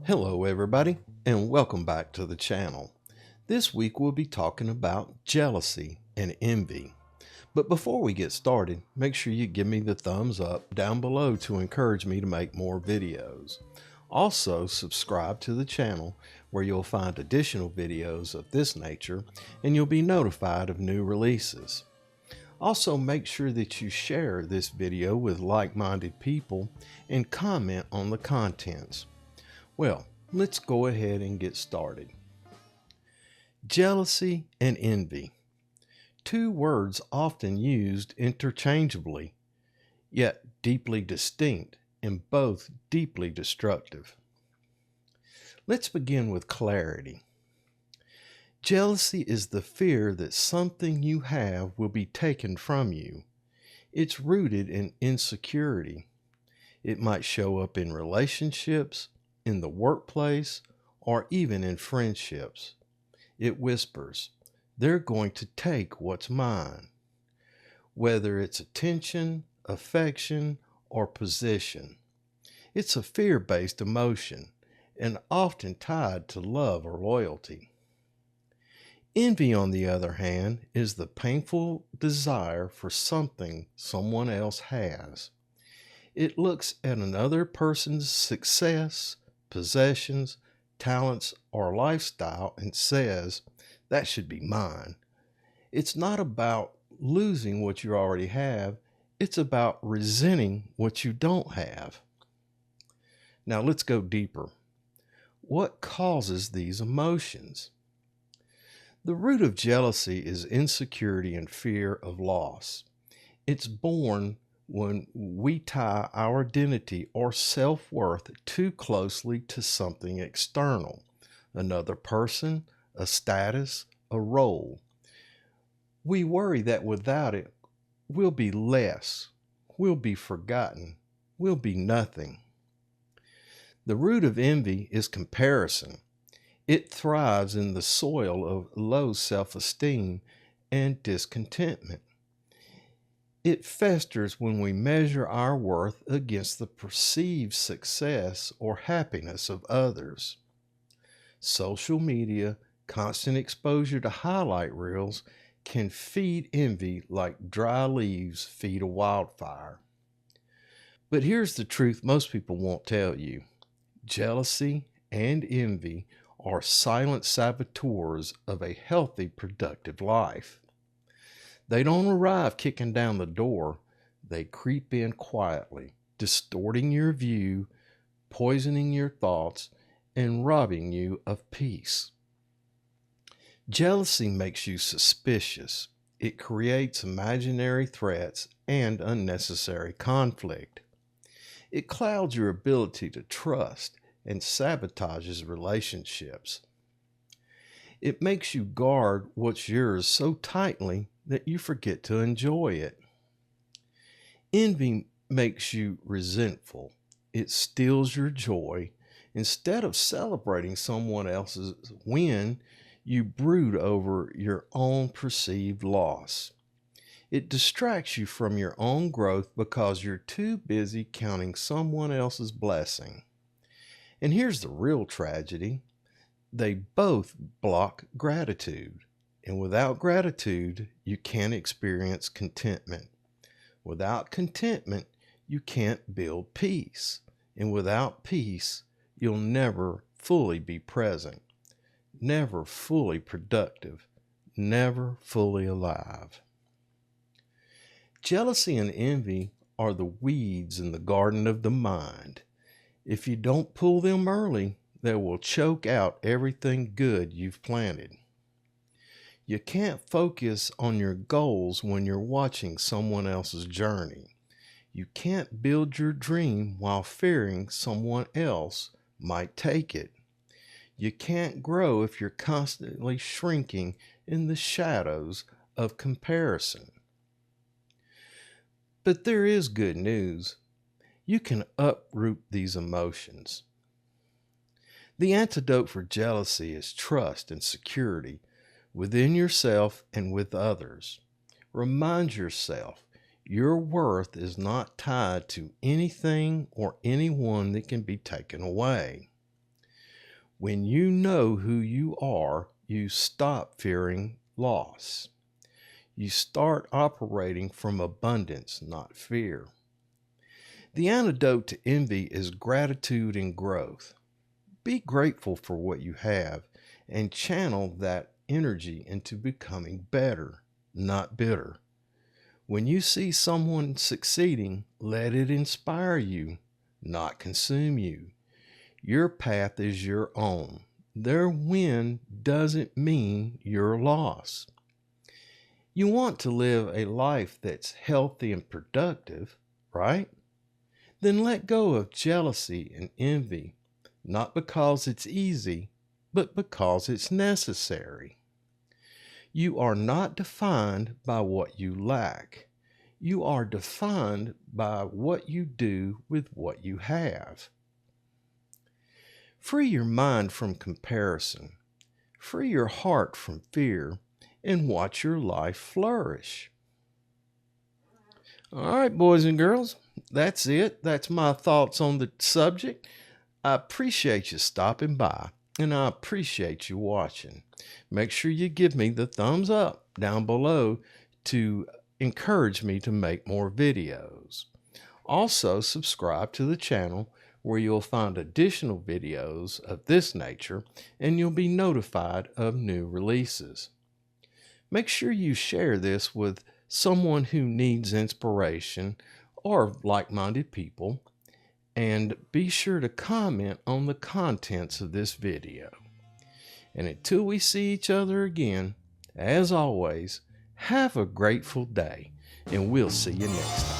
Hello everybody, and welcome back to the channel. This week we'll be talking about jealousy and envy. But before we get started, make sure you give me the thumbs up down below to encourage me to make more videos. Also, subscribe to the channel where you'll find additional videos of this nature and you'll be notified of new releases. Also, make sure that you share this video with like-minded people and comment on the contents. Well, let's go ahead and get started. Jealousy and envy. Two words often used interchangeably, yet deeply distinct and both deeply destructive. Let's begin with clarity. Jealousy is the fear that something you have will be taken from you. It's rooted in insecurity. It might show up in relationships, in the workplace, or even in friendships. It whispers, they're going to take what's mine. Whether it's attention, affection, or position. It's a fear-based emotion and often tied to love or loyalty. Envy, on the other hand, is the painful desire for something someone else has. It looks at another person's success, possessions, talents, or lifestyle and says, that should be mine. It's not about losing what you already have. It's about resenting what you don't have. Now let's go deeper. What causes these emotions? The root of jealousy is insecurity and fear of loss. It's born when we tie our identity or self-worth too closely to something external, another person, a status, a role. We worry that without it, we'll be less, we'll be forgotten, we'll be nothing. The root of envy is comparison. It thrives in the soil of low self-esteem and discontentment. It festers when we measure our worth against the perceived success or happiness of others. Social media, constant exposure to highlight reels can feed envy like dry leaves feed a wildfire. But here's the truth most people won't tell you. Jealousy and envy are silent saboteurs of a healthy, productive life. They don't arrive kicking down the door. They creep in quietly, distorting your view, poisoning your thoughts, and robbing you of peace. Jealousy makes you suspicious. It creates imaginary threats and unnecessary conflict. It clouds your ability to trust and sabotages relationships. It makes you guard what's yours so tightly that you forget to enjoy it. Envy makes you resentful. It steals your joy. Instead of celebrating someone else's win, you brood over your own perceived loss. It distracts you from your own growth because you're too busy counting someone else's blessing. And here's the real tragedy. They both block gratitude. And without gratitude, you can't experience contentment. Without contentment, you can't build peace. And without peace, you'll never fully be present, never fully productive, never fully alive. Jealousy and envy are the weeds in the garden of the mind. If you don't pull them early, they will choke out everything good you've planted. You can't focus on your goals when you're watching someone else's journey. You can't build your dream while fearing someone else might take it. You can't grow if you're constantly shrinking in the shadows of comparison. But there is good news. You can uproot these emotions. The antidote for jealousy is trust and security within yourself and with others. Remind yourself your worth is not tied to anything or anyone that can be taken away. When you know who you are, you stop fearing loss. You start operating from abundance, not fear. The antidote to envy is gratitude and growth. Be grateful for what you have and channel that energy into becoming better, not bitter. When you see someone succeeding, let it inspire you, not consume you. Your path is your own. Their win doesn't mean your loss. You want to live a life that's healthy and productive, right? Then let go of jealousy and envy, not because it's easy, but because it's necessary. You are not defined by what you lack. You are defined by what you do with what you have. Free your mind from comparison. Free your heart from fear and watch your life flourish. All right, boys and girls, that's it. That's my thoughts on the subject. I appreciate you stopping by, and I appreciate you watching. Make sure you give me the thumbs up down below to encourage me to make more videos. Also, subscribe to the channel where you'll find additional videos of this nature, and you'll be notified of new releases. Make sure you share this with someone who needs inspiration or like-minded people, and be sure to comment on the contents of this video. And until we see each other again, as always, have a grateful day, and we'll see you next time.